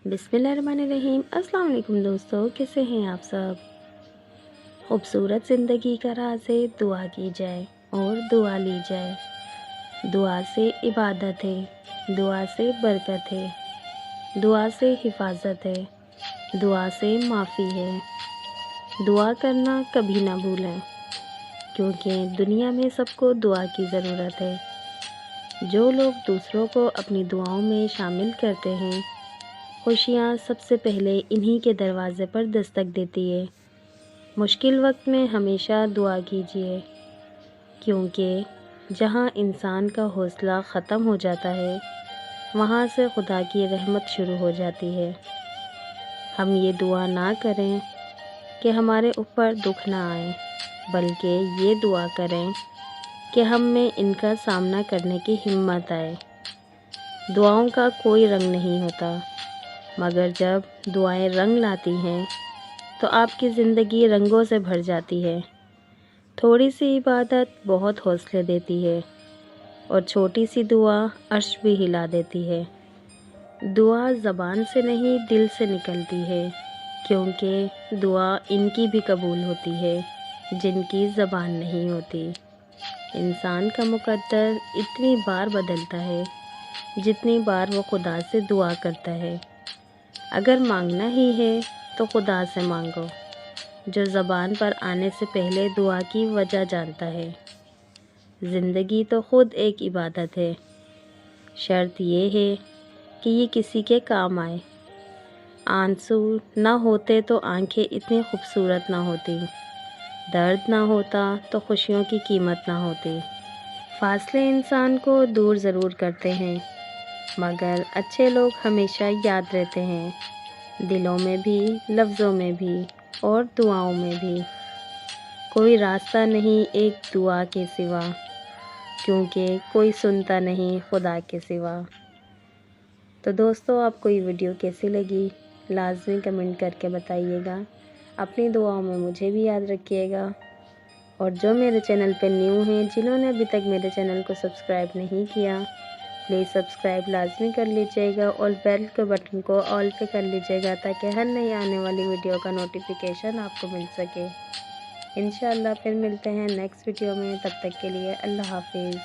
बिस्मिल्लाहिर्रहमानिर्रहीम। अस्सलाम वालेकुम दोस्तों, कैसे हैं आप सब। खूबसूरत ज़िंदगी का राज है दुआ की जाए और दुआ ली जाए। दुआ से इबादत है, दुआ से बरकत है, दुआ से हिफाजत है, दुआ से माफ़ी है। दुआ करना कभी ना भूलें, क्योंकि दुनिया में सबको दुआ की ज़रूरत है। जो लोग दूसरों को अपनी दुआओं में शामिल करते हैं, खुशियाँ सबसे पहले इन्हीं के दरवाज़े पर दस्तक देती है। मुश्किल वक्त में हमेशा दुआ कीजिए, क्योंकि जहाँ इंसान का हौसला ख़त्म हो जाता है, वहाँ से खुदा की रहमत शुरू हो जाती है। हम ये दुआ ना करें कि हमारे ऊपर दुख ना आए, बल्कि ये दुआ करें कि हम में इनका सामना करने की हिम्मत आए। दुआओं का कोई रंग नहीं होता, मगर जब दुआएं रंग लाती हैं तो आपकी ज़िंदगी रंगों से भर जाती है। थोड़ी सी इबादत बहुत हौसले देती है और छोटी सी दुआ अर्श भी हिला देती है। दुआ ज़बान से नहीं दिल से निकलती है, क्योंकि दुआ इनकी भी कबूल होती है जिनकी ज़बान नहीं होती। इंसान का मुकद्दर इतनी बार बदलता है जितनी बार वो खुदा से दुआ करता है। अगर मांगना ही है तो खुदा से मांगो, जो ज़बान पर आने से पहले दुआ की वजह जानता है। ज़िंदगी तो ख़ुद एक इबादत है, शर्त ये है कि ये किसी के काम आए। आंसू ना होते तो आंखें इतनी खूबसूरत ना होती, दर्द ना होता तो खुशियों की कीमत ना होती। फासले इंसान को दूर ज़रूर करते हैं, मगर अच्छे लोग हमेशा याद रहते हैं, दिलों में भी, लफ्ज़ों में भी और दुआओं में भी। कोई रास्ता नहीं एक दुआ के सिवा, क्योंकि कोई सुनता नहीं खुदा के सिवा। तो दोस्तों, आपको ये वीडियो कैसी लगी लाज़मी कमेंट करके बताइएगा। अपनी दुआओं में मुझे भी याद रखिएगा। और जो मेरे चैनल पर न्यू हैं, जिन्होंने अभी तक मेरे चैनल को सब्सक्राइब नहीं किया, प्लीज़ सब्सक्राइब लाजमी कर लीजिएगा और बेल के बटन को ऑल पे कर लीजिएगा, ताकि हर नई आने वाली वीडियो का नोटिफिकेशन आपको मिल सके। इंशाअल्लाह फिर मिलते हैं नेक्स्ट वीडियो में, तब तक के लिए अल्लाह हाफिज़।